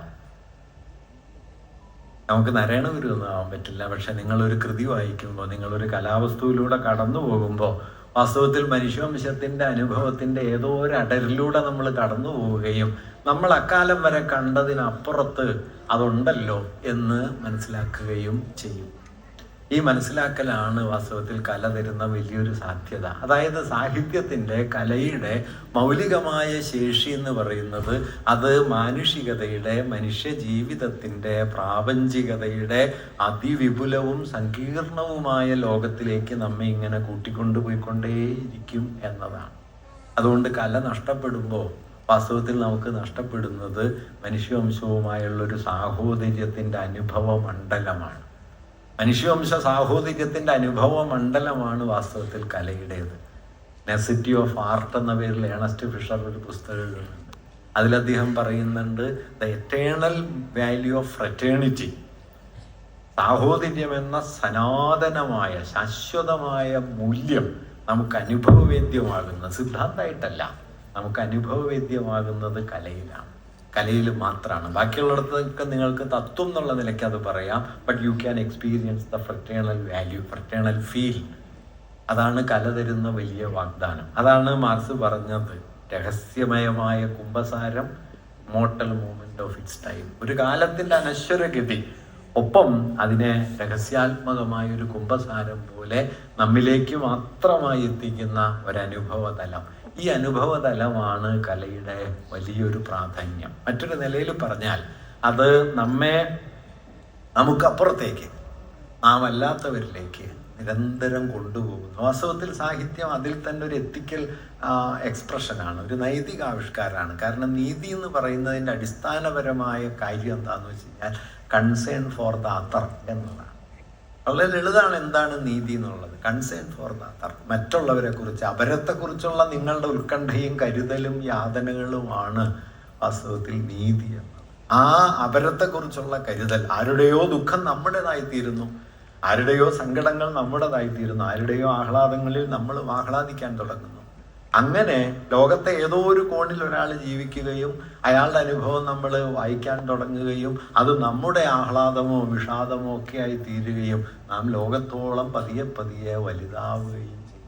നമുക്ക് നാരായണഗുരു ഒന്നും ആവാൻ പറ്റില്ല, പക്ഷെ നിങ്ങളൊരു കൃതി വായിക്കുമ്പോൾ, നിങ്ങളൊരു കലാവസ്തുവിലൂടെ കടന്നു പോകുമ്പോൾ വാസ്തവത്തിൽ മനുഷ്യവംശത്തിൻ്റെ അനുഭവത്തിൻ്റെ ഏതോ ഒരു അടരിലൂടെ നമ്മൾ കടന്നു പോവുകയും നമ്മൾ അക്കാലം വരെ കണ്ടതിനപ്പുറത്ത് അതുണ്ടല്ലോ എന്ന് മനസ്സിലാക്കുകയും ചെയ്യും. ഈ മനസ്സിലാക്കലാണ് വാസ്തവത്തിൽ കല തരുന്ന വലിയൊരു സാധ്യത. അതായത് സാഹിത്യത്തിൻ്റെ, കലയുടെ മൗലികമായ ശേഷി എന്ന് പറയുന്നത് അത് മാനുഷികതയുടെ, മനുഷ്യ ജീവിതത്തിൻ്റെ, പ്രാപഞ്ചികതയുടെ അതിവിപുലവും സങ്കീർണവുമായ ലോകത്തിലേക്ക് നമ്മെ ഇങ്ങനെ കൂട്ടിക്കൊണ്ടുപോയിക്കൊണ്ടേയിരിക്കും എന്നതാണ്. അതുകൊണ്ട് കല നഷ്ടപ്പെടുമ്പോൾ വാസ്തവത്തിൽ നമുക്ക് നഷ്ടപ്പെടുന്നത് മനുഷ്യവംശവുമായുള്ളൊരു സാഹോദര്യത്തിൻ്റെ അനുഭവ മണ്ഡലമാണ്. മനുഷ്യവംശ സാഹോദര്യത്തിൻ്റെ അനുഭവ മണ്ഡലമാണ് വാസ്തവത്തിൽ കലയുടേത്. നെസസിറ്റി ഓഫ് ആർട്ട് എന്ന പേരിൽ ഏണസ്റ്റ് ഫിഷർ ഒരു പുസ്തകം എഴുതുന്നുണ്ട്. അതിലദ്ദേഹം പറയുന്നുണ്ട് the eternal value of fraternity. സാഹോദര്യം എന്ന സനാതനമായ ശാശ്വതമായ മൂല്യം നമുക്ക് അനുഭവവേദ്യമാകുന്നത്, സിദ്ധാന്തമായിട്ടല്ല, നമുക്ക് അനുഭവവേദ്യമാകുന്നത് കലയിലാണ്, കലയിൽ മാത്രമാണ്. ബാക്കിയുള്ളിടത്തൊക്കെ നിങ്ങൾക്ക് തത്വം എന്നുള്ള നിലയ്ക്ക് അത് പറയാം. But you can experience the fraternal value, fraternal feel. അതാണ് കല തരുന്ന വലിയ വാഗ്ദാനം. അതാണ് മാർക്സ് പറഞ്ഞത്, രഹസ്യമയമായ കുംഭസാരം, mortal moment of its time. ഒരു കാലത്തിൻ്റെ അനശ്വരഗതി, ഒപ്പം അതിനെ രഹസ്യാത്മകമായ ഒരു കുംഭസാരം പോലെ നമ്മിലേക്ക് മാത്രമായി എത്തിക്കുന്ന ഒരനുഭവതലം. ഈ അനുഭവതലമാണ് കലയുടെ വലിയൊരു പ്രാധാന്യം. മറ്റൊരു നിലയിൽ പറഞ്ഞാൽ അത് നമുക്കപ്പുറത്തേക്ക്, നാം അല്ലാത്തവരിലേക്ക് നിരന്തരം കൊണ്ടുപോകുന്നു. വാസ്തവത്തിൽ സാഹിത്യം അതിൽ തന്നെ ഒരു എത്തിക്കൽ എക്സ്പ്രഷനാണ്, ഒരു നൈതിക ആവിഷ്കാരമാണ്. കാരണം നീതി എന്ന് പറയുന്നതിൻ്റെ അടിസ്ഥാനപരമായ കാര്യം എന്താണെന്ന് വെച്ച് കഴിഞ്ഞാൽ കൺസേൺ ഫോർ ദ അതർ എന്നതാണ്. വളരെ ലളിതമാണ് എന്താണ് നീതി എന്നുള്ളത്. കൺസേൺ ഫോർ ദ അതർ, മറ്റുള്ളവരെ കുറിച്ച്, അപരത്തെക്കുറിച്ചുള്ള നിങ്ങളുടെ ഉത്കണ്ഠയും കരുതലും യാതനകളുമാണ് വാസ്തവത്തിൽ നീതി എന്നത്. ആ അപരത്തെക്കുറിച്ചുള്ള കരുതൽ, ആരുടെയോ ദുഃഖം നമ്മുടേതായിത്തീരുന്നു, ആരുടെയോ സങ്കടങ്ങൾ നമ്മുടേതായിത്തീരുന്നു, ആരുടെയോ ആഹ്ലാദങ്ങളിൽ നമ്മൾ ആഹ്ലാദിക്കാൻ തുടങ്ങുന്നു. അങ്ങനെ ലോകത്തെ ഏതോ ഒരു കോണിൽ ഒരാൾ ജീവിക്കുകയും അയാളുടെ അനുഭവം നമ്മൾ വായിക്കാൻ തുടങ്ങുകയും അത് നമ്മുടെ ആഹ്ലാദമോ വിഷാദമോ ഒക്കെ ആയി തീരുകയും നാം ലോകത്തോളം പതിയെ പതിയെ വലുതാവുകയും ചെയ്യുന്നു.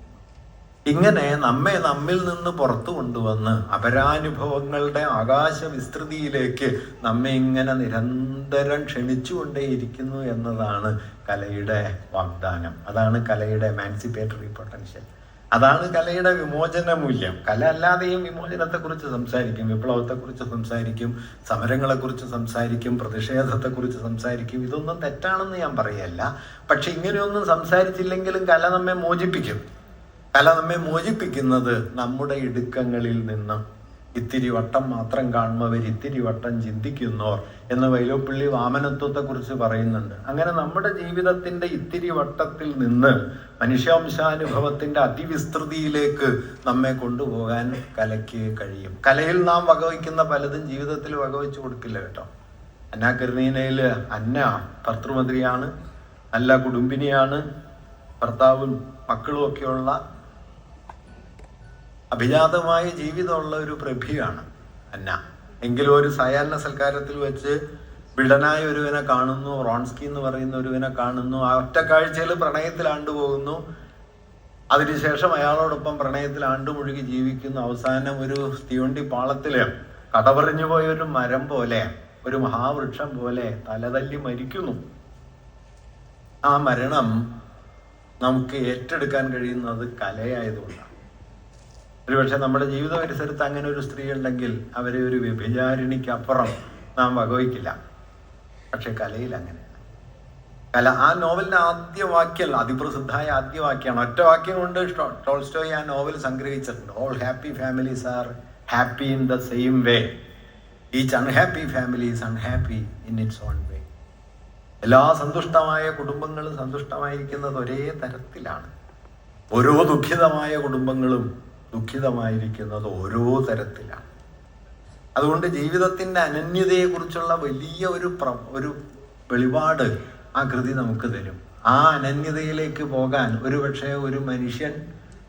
ഇങ്ങനെ നമ്മിൽ നിന്ന് പുറത്തു കൊണ്ടുവന്ന് അപരാനുഭവങ്ങളുടെ ആകാശ വിസ്തൃതിയിലേക്ക് നമ്മെ ഇങ്ങനെ നിരന്തരം ക്ഷണിച്ചുകൊണ്ടേയിരിക്കുന്നു എന്നതാണ് കലയുടെ വാഗ്ദാനം. അതാണ് കലയുടെ എമാൻസിപ്പേറ്ററി പൊട്ടൻഷ്യൽ. അതാണ് കലയുടെ വിമോചന മൂല്യം. കല അല്ലാതെയും വിമോചനത്തെക്കുറിച്ച് സംസാരിക്കും, വിപ്ലവത്തെക്കുറിച്ച് സംസാരിക്കും, സമരങ്ങളെക്കുറിച്ച് സംസാരിക്കും, പ്രതിഷേധത്തെക്കുറിച്ച് സംസാരിക്കും. ഇതൊന്നും തെറ്റാണെന്ന് ഞാൻ പറയല്ല. പക്ഷെ ഇങ്ങനെയൊന്നും സംസാരിച്ചില്ലെങ്കിലും കല നമ്മെ മോചിപ്പിക്കും. കല നമ്മെ മോചിപ്പിക്കുന്നത് നമ്മുടെ ഇടുക്കങ്ങളിൽ നിന്ന്. ഇത്തിരി വട്ടം മാത്രം കാണുന്നവർ ഇത്തിരി വട്ടം ചിന്തിക്കുന്നോർ എന്ന് വൈലോപ്പിള്ളി വാമനത്വത്തെക്കുറിച്ച് പറയുന്നുണ്ട്. അങ്ങനെ നമ്മുടെ ജീവിതത്തിൻ്റെ ഇത്തിരി വട്ടത്തിൽ നിന്ന് മനുഷ്യാംശാനുഭവത്തിൻ്റെ അതിവിസ്തൃതിയിലേക്ക് നമ്മെ കൊണ്ടുപോകാൻ കലയ്ക്ക് കഴിയും. കലയിൽ നാം വകവയ്ക്കുന്ന പലതും ജീവിതത്തിൽ വകവെച്ച് കൊടുക്കില്ല കേട്ടോ. അന്നാ കരീനയിൽ അന്ന ഭർത്തൃമന്ത്രിയാണ്, നല്ല കുടുംബിനിയാണ്, ഭർത്താവും മക്കളും ഒക്കെയുള്ള അഭിജാതമായ ജീവിതമുള്ള ഒരു പ്രഭയാണ് അന്ന. എങ്കിലും ഒരു സായാഹ്ന സൽക്കാരത്തിൽ വെച്ച് വിടനായ ഒരുവനെ കാണുന്നു, റോൺസ്കി എന്ന് പറയുന്ന ഒരുവനെ കാണുന്നു. ആ ഒറ്റ കാഴ്ചയിൽ പ്രണയത്തിൽ ആണ്ടുപോകുന്നു. അതിനുശേഷം അയാളോടൊപ്പം പ്രണയത്തിൽ ആണ്ടുമുഴുകി ജീവിക്കുന്നു. അവസാനം ഒരു തീവണ്ടി പാളത്തില് കടപറിഞ്ഞു പോയ ഒരു മരം പോലെ, ഒരു മഹാവൃക്ഷം പോലെ തലതല്ലി മരിക്കുന്നു. ആ മരണം നമുക്ക് ഏറ്റെടുക്കാൻ കഴിയുന്നത് കലയായതുകൊണ്ടാണ്. ഒരുപക്ഷെ നമ്മുടെ ജീവിത പരിസരത്ത് അങ്ങനെ ഒരു സ്ത്രീ ഉണ്ടെങ്കിൽ അവരെ ഒരു വ്യഭിചാരിണിക്കപ്പുറം നാം വകവയ്ക്കില്ല. പക്ഷെ കലയിൽ അങ്ങനെയാണ്. കല, ആ നോവലിന്റെ ആദ്യ വാക്യം, അതിപ്രസിദ്ധമായ ആദ്യ വാക്യമാണ്. ഒറ്റ വാക്യം കൊണ്ട് ടോൾസ്റ്റോയ് ആ നോവൽ സംഗ്രഹിച്ചിട്ടുണ്ട്. All happy families are happy in the same way, each unhappy family is unhappy in its own way. എല്ലാ സന്തുഷ്ടമായ കുടുംബങ്ങളും സന്തുഷ്ടമായിരിക്കുന്നത് ഒരേ തരത്തിലാണ്. ഓരോ ദുഃഖിതമായ കുടുംബങ്ങളും ദുഃഖിതമായിരിക്കുന്നത് ഓരോ തരത്തിലാണ്. അതുകൊണ്ട് ജീവിതത്തിൻ്റെ അനന്യതയെക്കുറിച്ചുള്ള വലിയ ഒരു വെളിപാട് ആ കൃതി നമുക്ക് തരും. ആ അനന്യതയിലേക്ക് പോകാൻ ഒരുപക്ഷെ ഒരു മനുഷ്യൻ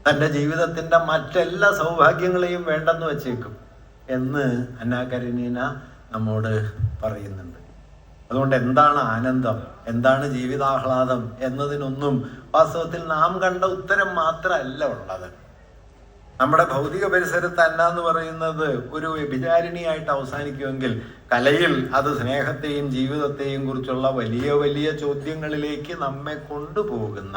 തൻ്റെ ജീവിതത്തിൻ്റെ മറ്റെല്ലാ സൗഭാഗ്യങ്ങളെയും വേണ്ടെന്ന് വച്ചേക്കും എന്ന് അന്നാ കരീന നമ്മോട് പറയുന്നുണ്ട്. അതുകൊണ്ട് എന്താണ് ആനന്ദം, എന്താണ് ജീവിതാഹ്ലാദം എന്നതിനൊന്നും വാസ്തവത്തിൽ നാം കണ്ട ഉത്തരം മാത്രമല്ല ഉള്ളത്. നമ്മുടെ ഭൗതിക പരിസരത്ത് അല്ല എന്ന് പറയുന്നത് ഒരു വ്യഭിചാരിണിയായിട്ട് അവസാനിക്കുമെങ്കിൽ കലയിൽ അത് സ്നേഹത്തെയും ജീവിതത്തെയും കുറിച്ചുള്ള വലിയ വലിയ ചോദ്യങ്ങളിലേക്ക് നമ്മെ കൊണ്ടുപോകുന്ന,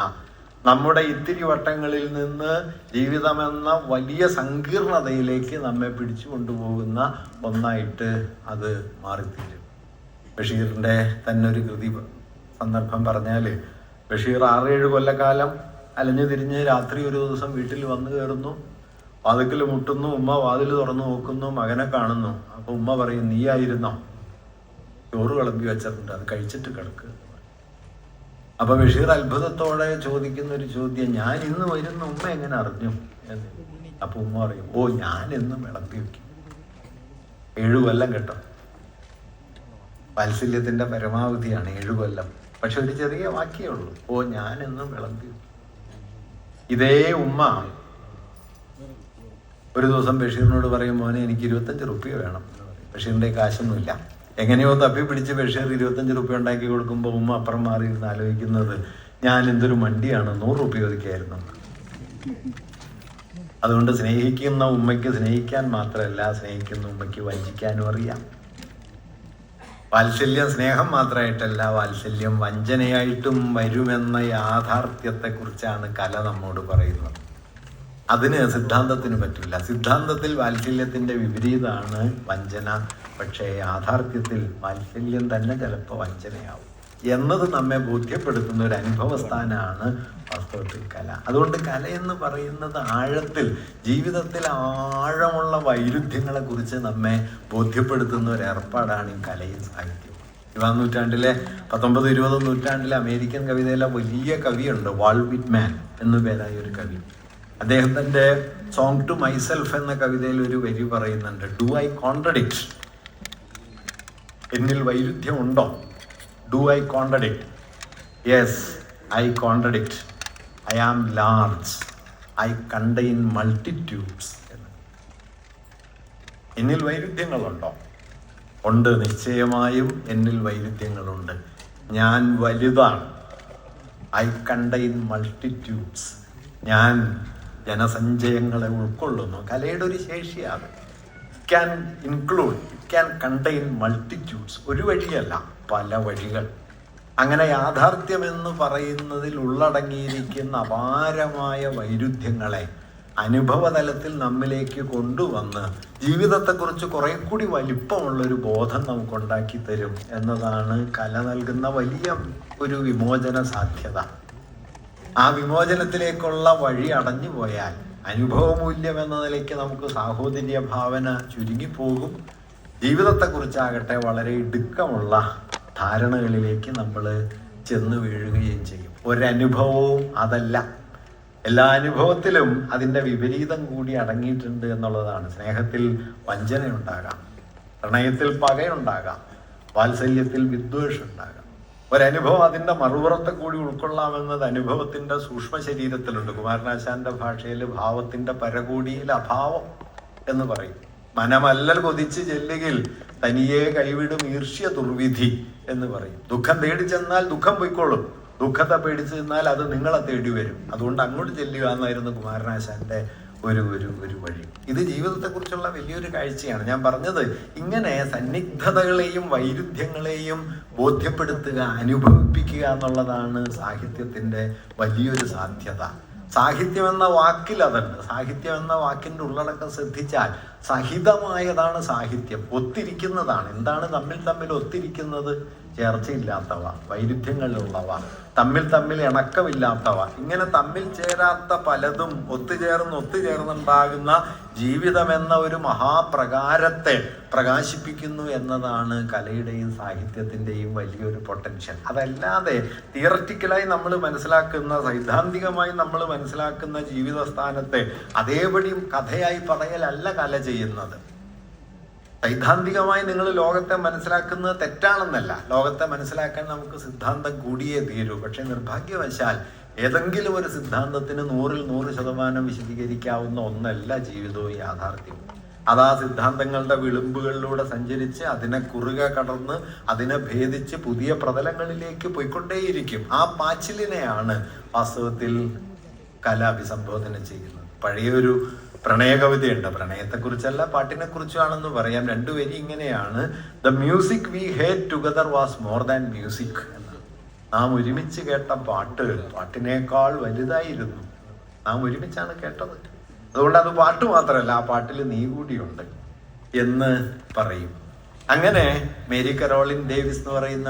നമ്മുടെ ഇത്തിരി വട്ടങ്ങളിൽ നിന്ന് ജീവിതമെന്ന വലിയ സങ്കീർണതയിലേക്ക് നമ്മെ പിടിച്ചു കൊണ്ടുപോകുന്ന ഒന്നായിട്ട് അത് മാറിത്തീരും. ബഷീറിൻ്റെ തന്നെ ഒരു കൃതി സന്ദർഭം പറഞ്ഞാൽ, ബഷീർ 6-7 കൊല്ലക്കാലം അലഞ്ഞു തിരിഞ്ഞ് രാത്രി ഒരു ദിവസം വീട്ടിൽ വന്നു കയറുന്നു, വാതിക്കൽ മുട്ടുന്നു, ഉമ്മ വാതിൽ തുറന്നു നോക്കുന്നു, മകനെ കാണുന്നു. അപ്പോൾ ഉമ്മ പറയും, നീയായിരുന്നോ? ചോറ് വിളമ്പി വെച്ചിട്ടുണ്ട്, അത് കഴിച്ചിട്ട് കിടക്ക്. അപ്പോൾ ബഷീർ അത്ഭുതത്തോടെ ചോദിക്കുന്ന ഒരു ചോദ്യം, ഞാൻ ഇന്ന് വരുന്ന ഉമ്മ എങ്ങനെ അറിഞ്ഞു എന്ന്. അപ്പോൾ ഉമ്മ പറയും, ഓ ഞാൻ എന്നും വിളമ്പി വയ്ക്കും. 7 കൊല്ലം കേട്ടോ. വാത്സല്യത്തിൻ്റെ പരമാവധിയാണ് 7 കൊല്ലം. പക്ഷെ ഒരു ചെറിയ വാക്യേ ഉള്ളൂ, ഓ ഞാൻ എന്നും വിളമ്പി വയ്ക്കും. ഇതേ ഉമ്മ ഒരു ദിവസം ബഷീറിനോട് പറയും, മോനെ എനിക്ക് 25 റുപ്യ വേണം എന്ന് പറയും. ബഷീറിൻ്റെ കാശൊന്നുമില്ല. എങ്ങനെയോ തപ്പി പിടിച്ച് ബഷീർ 25 റുപ്യ ഉണ്ടാക്കി കൊടുക്കുമ്പോൾ ഉമ്മ അപ്പുറം മാറിയിരുന്ന് ആലോചിക്കുന്നത്, ഞാൻ എന്തൊരു മണ്ടിയാണ്, 100 റുപ്യ ഒതുക്കിയായിരുന്നു. അതുകൊണ്ട് സ്നേഹിക്കുന്ന ഉമ്മയ്ക്ക് സ്നേഹിക്കാൻ മാത്രമല്ല, സ്നേഹിക്കുന്ന ഉമ്മയ്ക്ക് വഞ്ചിക്കാനും അറിയാം. വാത്സല്യം സ്നേഹം മാത്രമായിട്ടല്ല, വാത്സല്യം വഞ്ചനയായിട്ടും വരുമെന്ന യാഥാർത്ഥ്യത്തെക്കുറിച്ചാണ് കല നമ്മോട് പറയുന്നത്. അതിന് സിദ്ധാന്തത്തിന് പറ്റില്ല. സിദ്ധാന്തത്തിൽ വാത്സല്യത്തിൻ്റെ വിപരീതമാണ് വഞ്ചന. പക്ഷേ യാഥാർത്ഥ്യത്തിൽ വാത്സല്യം തന്നെ ചിലപ്പോൾ വഞ്ചനയാവും എന്നത് നമ്മെ ബോധ്യപ്പെടുത്തുന്ന ഒരു അനുഭവസ്ഥാനമാണ് വാസ്തവത്തിൽ കല. അതുകൊണ്ട് കലയെന്ന് പറയുന്നത് ആഴത്തിൽ, ജീവിതത്തിൽ ആഴമുള്ള വൈരുദ്ധ്യങ്ങളെക്കുറിച്ച് നമ്മെ ബോധ്യപ്പെടുത്തുന്ന ഒരു ഏർപ്പാടാണ് ഈ കലയും സാഹിത്യവും. 20-ാം നൂറ്റാണ്ടിലെ 19-20 നൂറ്റാണ്ടിലെ അമേരിക്കൻ കവിതയിലെ വലിയ കവിയുണ്ട്, വാൾ വിറ്റ്മാൻ എന്നു പേരായ ഒരു കവി. അദ്ദേഹത്തിൻ്റെ സോങ് ടു മൈസെൽഫ് എന്ന കവിതയിൽ ഒരു വരി പറയുന്നുണ്ട്, ഡു ഐ കോൺട്രഡിക്റ്റ്? എന്നിൽ വൈരുദ്ധ്യമുണ്ടോ? Do I contradict? Yes, I contradict. I am large, I contain multitudes. എന്നിൽ വൈരുദ്ധ്യങ്ങളുണ്ടോ? ഉണ്ട്, നിശ്ചയമായും എന്നിൽ വൈരുദ്ധ്യങ്ങളുണ്ട്. ഞാൻ വലുതാണ്. I contain multitudes. ഞാൻ ജനസഞ്ചയങ്ങളെ ഉൾക്കൊള്ളുന്നു. കലയുടെ ഒരു ശേഷിയാണ്. It can include, it can contain multitudes. ഒരു വഴിയല്ല, പല വഴികൾ. അങ്ങനെ യാഥാർത്ഥ്യമെന്ന് പറയുന്നതിൽ ഉള്ളടങ്ങിയിരിക്കുന്ന അപാരമായ വൈരുദ്ധ്യങ്ങളെ അനുഭവതലത്തിൽ നമ്മിലേക്ക് കൊണ്ടുവന്ന് ജീവിതത്തെക്കുറിച്ച് കുറെ കൂടി വലിപ്പമുള്ളൊരു ബോധം നമുക്കുണ്ടാക്കി തരും എന്നതാണ് കല നൽകുന്ന വലിയ ഒരു വിമോചന സാധ്യത. ആ വിമോചനത്തിലേക്കുള്ള വഴി അടഞ്ഞു പോയാൽ അനുഭവമൂല്യം എന്ന നിലയ്ക്ക് നമുക്ക് സാഹോദര്യ ഭാവന ചുരുങ്ങിപ്പോകും. ജീവിതത്തെക്കുറിച്ചാകട്ടെ വളരെ ഇടുക്കമുള്ള ധാരണകളിലേക്ക് നമ്മൾ ചെന്ന് വീഴുകയും ചെയ്യും. ഒരനുഭവവും അതല്ല. എല്ലാ അനുഭവത്തിലും അതിൻ്റെ വിപരീതം കൂടി അടങ്ങിയിട്ടുണ്ട് എന്നുള്ളതാണ്. സ്നേഹത്തിൽ വഞ്ചനയുണ്ടാകാം, പ്രണയത്തിൽ പകയുണ്ടാകാം, വാത്സല്യത്തിൽ വിദ്വേഷം ഉണ്ടാകാം. ഒരനുഭവം അതിൻ്റെ മറുപുറത്തെ കൂടി ഉൾക്കൊള്ളാമെന്നത് അനുഭവത്തിൻ്റെ സൂക്ഷ്മ ശരീരത്തിലുണ്ട്. കുമാരനാശാന്റെ ഭാഷയിൽ ഭാവത്തിൻ്റെ പരകൂടിയിൽ അഭാവം എന്ന് പറയും. മനമല്ലൽ കൊതിച്ച് ചെല്ലുകിൽ തനിയെ കൈവിടും ഈർഷ്യ ദുർവിധി എന്ന് പറയും. ദുഃഖം തേടി ചെന്നാൽ ദുഃഖം പൊയ്ക്കോളും, ദുഃഖത്തെ പേടിച്ച് ചെന്നാൽ അത് നിങ്ങളെ തേടി വരും. അതുകൊണ്ട് അങ്ങോട്ട് ചെല്ലുക എന്നായിരുന്നു കുമാരനാശാന്റെ ഒരു വഴി. ഇത് ജീവിതത്തെക്കുറിച്ചുള്ള വലിയൊരു കാഴ്ചയാണ്. ഞാൻ പറഞ്ഞത്, ഇങ്ങനെ സന്നിഗ്ധതകളെയും വൈരുദ്ധ്യങ്ങളെയും ബോധ്യപ്പെടുത്തുക, അനുഭവിപ്പിക്കുക എന്നുള്ളതാണ് സാഹിത്യത്തിൻ്റെ വലിയൊരു സാധ്യത. സാഹിത്യം എന്ന വാക്കിൽ അതുണ്ട്. സാഹിത്യം എന്ന വാക്കിൻ്റെ ഉള്ളടക്കം ശ്രദ്ധിച്ചാൽ സഹിതമായതാണ് സാഹിത്യം, ഒത്തിരിക്കുന്നതാണ്. എന്താണ് തമ്മിൽ ഒത്തിരിക്കുന്നത്? ചേർച്ചയില്ലാത്തവ, വൈരുദ്ധ്യങ്ങളുള്ളവ, തമ്മിൽ ഇണക്കമില്ലാത്തവ, ഇങ്ങനെ തമ്മിൽ ചേരാത്ത പലതും ഒത്തുചേർന്നുണ്ടാകുന്ന ജീവിതമെന്ന ഒരു മഹാപ്രകാരത്തെ പ്രകാശിപ്പിക്കുന്നു എന്നതാണ് കലയുടെയും സാഹിത്യത്തിൻ്റെയും വലിയൊരു പൊട്ടൻഷ്യൽ. അതല്ലാതെ തിയററ്റിക്കലായി നമ്മൾ മനസ്സിലാക്കുന്ന, സൈദ്ധാന്തികമായി നമ്മൾ മനസ്സിലാക്കുന്ന ജീവിതസ്ഥാനത്തെ അതേപടി കഥയായി പറയലല്ല കല ചെയ്യുന്നത്. സൈദ്ധാന്തികമായി നിങ്ങൾ ലോകത്തെ മനസ്സിലാക്കുന്നത് തെറ്റാണെന്നല്ല. ലോകത്തെ മനസ്സിലാക്കാൻ നമുക്ക് സിദ്ധാന്തം കൂടിയേ തീരൂ. പക്ഷെ നിർഭാഗ്യവശാൽ ഏതെങ്കിലും ഒരു സിദ്ധാന്തത്തിന് 100% വിശദീകരിക്കാവുന്ന ഒന്നല്ല ജീവിതവും യാഥാർത്ഥ്യവും. അതാ സിദ്ധാന്തങ്ങളുടെ വിളിമ്പുകളിലൂടെ സഞ്ചരിച്ച് അതിനെ കുറുകെ കടന്ന് അതിനെ ഭേദിച്ച് പുതിയ പ്രതലങ്ങളിലേക്ക് പോയിക്കൊണ്ടേയിരിക്കും. ആ പാച്ചിലിനെയാണ് വാസ്തവത്തിൽ കല അഭിസംബോധന ചെയ്യുന്നത്. പഴയൊരു പ്രണയ കവിതയുണ്ട്, പ്രണയത്തെക്കുറിച്ചല്ല പാട്ടിനെ കുറിച്ചാണെന്ന് പറയാം. രണ്ടുപേരും ഇങ്ങനെയാണ്: the music V hate together was more than music എന്ന്. നാം ഒരുമിച്ച് കേട്ട പാട്ടിനേക്കാൾ വലുതായിരുന്നു. നാം ഒരുമിച്ചാണ് കേട്ടത്, അതുകൊണ്ട് അത് പാട്ട് മാത്രമല്ല, ആ പാട്ടിൽ നീ കൂടിയുണ്ട് എന്ന് പറയും. അങ്ങനെ മേരി കരോളിൻ ഡേവിസ് എന്ന് പറയുന്ന